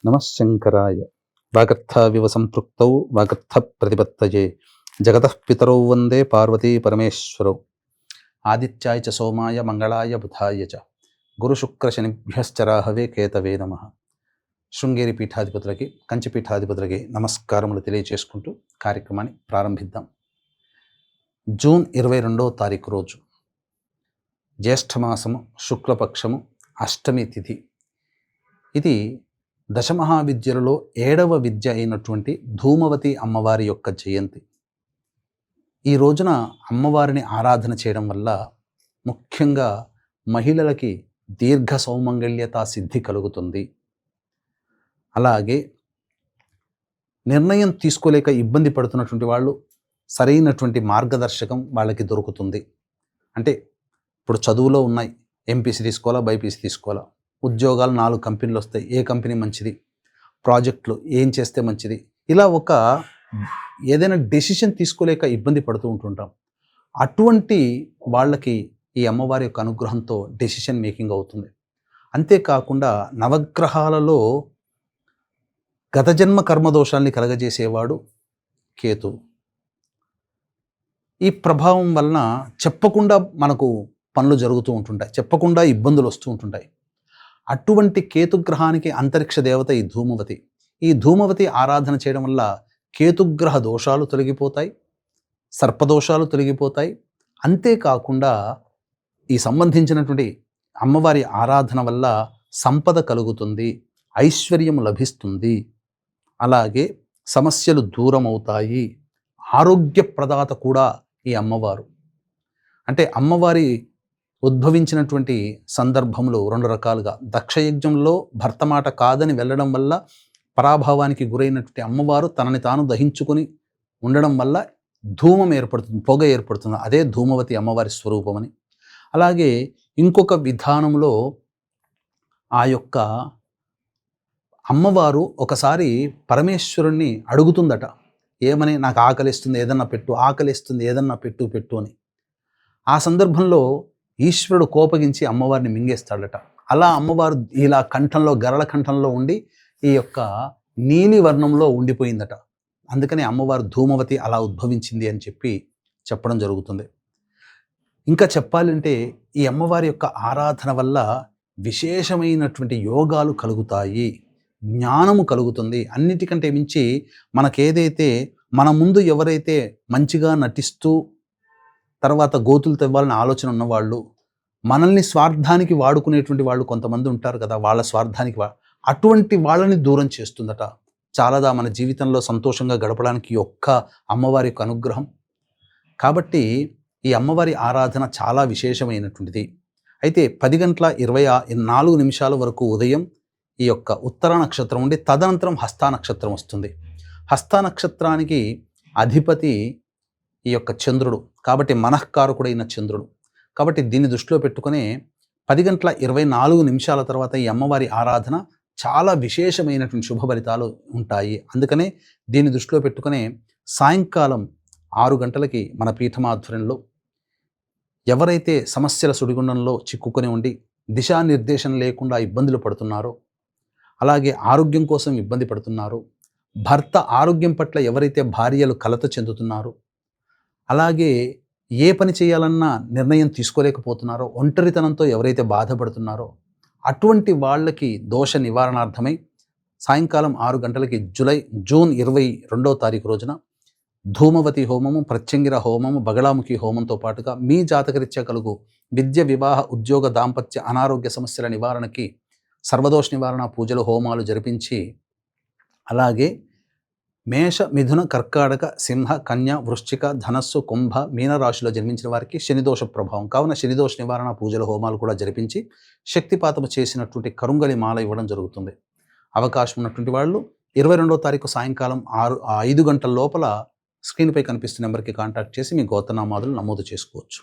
నమఃశంకరాయ వాగర్థావివ సంపృక్తౌ వాగర్థ ప్రతిపత్తయే జగతః పితరౌ వందే పార్వతీ పరమేశ్వరౌ ఆదిత్యాయ చ సోమాయ మంగళాయ బుధాయ చ గురుశుక్రశనిభ్యశ్చరాహవే కేతవే నమః. శృంగేరి పీఠాధిపతులకి కంచి పీఠాధిపతులకి నమస్కారములు తెలియచేసుకుంటూ కార్యక్రమాన్ని ప్రారంభిద్దాం. జూన్ 22వ తారీఖు రోజు జ్యేష్ఠమాసము శుక్లపక్షము అష్టమి తిథి. ఇది దశమహావిద్యలలో 7వ విద్య అయినటువంటి ధూమవతి అమ్మవారి యొక్క జయంతి. ఈ రోజున అమ్మవారిని ఆరాధన చేయడం వల్ల ముఖ్యంగా మహిళలకి దీర్ఘ సౌమంగళ్యత సిద్ధి కలుగుతుంది. అలాగే నిర్ణయం తీసుకోలేక ఇబ్బంది పడుతున్నటువంటి వాళ్ళు సరైనటువంటి మార్గదర్శకం వాళ్ళకి దొరుకుతుంది. అంటే ఇప్పుడు చదువులో ఉన్నాయి, ఎంపీసీ తీసుకోవాలా, బైపీసీ తీసుకోవాలా, ఉద్యోగాలు 4 కంపెనీలు వస్తాయి, ఏ కంపెనీ మంచిది, ప్రాజెక్టులు ఏం చేస్తే మంచిది, ఇలా ఒక ఏదైనా డెసిషన్ తీసుకోలేక ఇబ్బంది పడుతూ ఉంటుంటాం. అటువంటి వాళ్ళకి ఈ అమ్మవారి యొక్క అనుగ్రహంతో డెసిషన్ మేకింగ్ అవుతుంది. అంతేకాకుండా నవగ్రహాలలో గత జన్మ కర్మదోషాల్ని కలగజేసేవాడు కేతు. ఈ ప్రభావం వలన చెప్పకుండా మనకు పనులు జరుగుతూ ఉంటుంటాయి, చెప్పకుండా ఇబ్బందులు వస్తూ ఉంటుంటాయి. అటువంటి కేతుగ్రహానికి అంతరిక్ష దేవత ఈ ధూమవతి. ఈ ధూమవతి ఆరాధన చేయడం వల్ల కేతుగ్రహ దోషాలు తొలగిపోతాయి, సర్పదోషాలు తొలగిపోతాయి. అంతేకాకుండా ఈ సంబంధించినటువంటి అమ్మవారి ఆరాధన వల్ల సంపద కలుగుతుంది, ఐశ్వర్యం లభిస్తుంది, అలాగే సమస్యలు దూరం అవుతాయి. ఆరోగ్య ప్రదాత కూడా ఈ అమ్మవారు. అంటే అమ్మవారి ఉద్భవించినటువంటి సందర్భంలో 2 రకాలుగా, దక్షయజ్ఞంలో భర్త మాట కాదని వెళ్ళడం వల్ల పరాభావానికి గురైనటువంటి అమ్మవారు తనని తాను దహించుకొని ఉండడం వల్ల ధూమం ఏర్పడుతుంది, పొగ ఏర్పడుతుంది. అదే ధూమవతి అమ్మవారి స్వరూపమని. అలాగే ఇంకొక విధానంలో ఆ యొక్క అమ్మవారు ఒకసారి పరమేశ్వరుణ్ణి అడుగుతుందట, ఏమని, నాకు ఆకలిస్తుంది ఏదన్నా పెట్టు, ఆకలిస్తుంది ఏదన్నా పెట్టు అని. ఆ సందర్భంలో ఈశ్వరుడు కోపగించి అమ్మవారిని మింగేస్తాడట. అలా అమ్మవారు ఇలా కంఠంలో, గరళ కంఠంలో ఉండి ఈ యొక్క నీలి వర్ణంలో ఉండిపోయిందట. అందుకని అమ్మవారు ధూమవతి అలా ఉద్భవించింది అని చెప్పడం జరుగుతుంది. ఇంకా చెప్పాలంటే ఈ అమ్మవారి యొక్క ఆరాధన వల్ల విశేషమైనటువంటి యోగాలు కలుగుతాయి, జ్ఞానము కలుగుతుంది. అన్నిటికంటే మించి మనకేదైతే మన ముందు ఎవరైతే మంచిగా నటిస్తూ తర్వాత గోతులు తెవ్వాలని ఆలోచన ఉన్నవాళ్ళు, మనల్ని స్వార్థానికి వాడుకునేటువంటి వాళ్ళు కొంతమంది ఉంటారు కదా, వాళ్ళ స్వార్థానికి అటువంటి వాళ్ళని దూరం చేస్తుందట. చాలాదా మన జీవితంలో సంతోషంగా గడపడానికి ఒక్క అమ్మవారి యొక్క అనుగ్రహం. కాబట్టి ఈ అమ్మవారి ఆరాధన చాలా విశేషమైనటువంటిది. అయితే 10:24 వరకు ఉదయం ఈ యొక్క ఉత్తర నక్షత్రం ఉండి తదనంతరం హస్తా నక్షత్రం వస్తుంది. హస్తా నక్షత్రానికి అధిపతి ఈ యొక్క చంద్రుడు, కాబట్టి మనఃకారకుడైన చంద్రుడు. కాబట్టి దీన్ని దృష్టిలో పెట్టుకుని 10:24 తర్వాత ఈ అమ్మవారి ఆరాధన చాలా విశేషమైనటువంటి శుభ ఫలితాలు ఉంటాయి. అందుకనే దీన్ని దృష్టిలో పెట్టుకుని సాయంకాలం 6 గంటలకి మన పీఠమాధ్వర్యంలో ఎవరైతే సమస్యల సుడిగుండంలో చిక్కుకొని ఉండి దిశానిర్దేశం లేకుండా ఇబ్బందులు పడుతున్నారో, అలాగే ఆరోగ్యం కోసం ఇబ్బంది పడుతున్నారో, భర్త ఆరోగ్యం పట్ల ఎవరైతే భార్యలు కలత చెందుతున్నారో, అలాగే ఏ పని చేయాలన్నా నిర్ణయం తీసుకోలేకపోతున్నారో, ఒంటరితనంతో ఎవరైతే బాధపడుతున్నారో అటువంటి వాళ్ళకి దోష నివారణార్థమై సాయంకాలం 6 గంటలకి జూన్ 22వ తారీఖు రోజున ధూమవతి హోమము, ప్రత్యంగిర హోమము, బగళాముఖి హోమంతో పాటుగా మీ జాతకరీత్యా కలుగు విద్య, వివాహ, ఉద్యోగ, దాంపత్య, అనారోగ్య సమస్యల నివారణకి సర్వదోష నివారణ పూజలు, హోమాలు జరిపించి, అలాగే మేష, మిథున, కర్కాటక, సింహ, కన్య, వృశ్చిక, ధనస్సు, కుంభ, మీనరాశిలో జన్మించిన వారికి శనిదోష ప్రభావం కావున శనిదోష నివారణ పూజల, హోమాలు కూడా జరిపించి శక్తిపాతము చేసినటువంటి కరుంగలి మాల ఇవ్వడం జరుగుతుంది. అవకాశం ఉన్నటువంటి వాళ్ళు 22వ తారీఖు సాయంకాలం 5 గంటల లోపల స్క్రీన్పై కనిపిస్తున్న నెంబర్కి కాంటాక్ట్ చేసి మీ గోత్రనామాదులు నమోదు చేసుకోవచ్చు.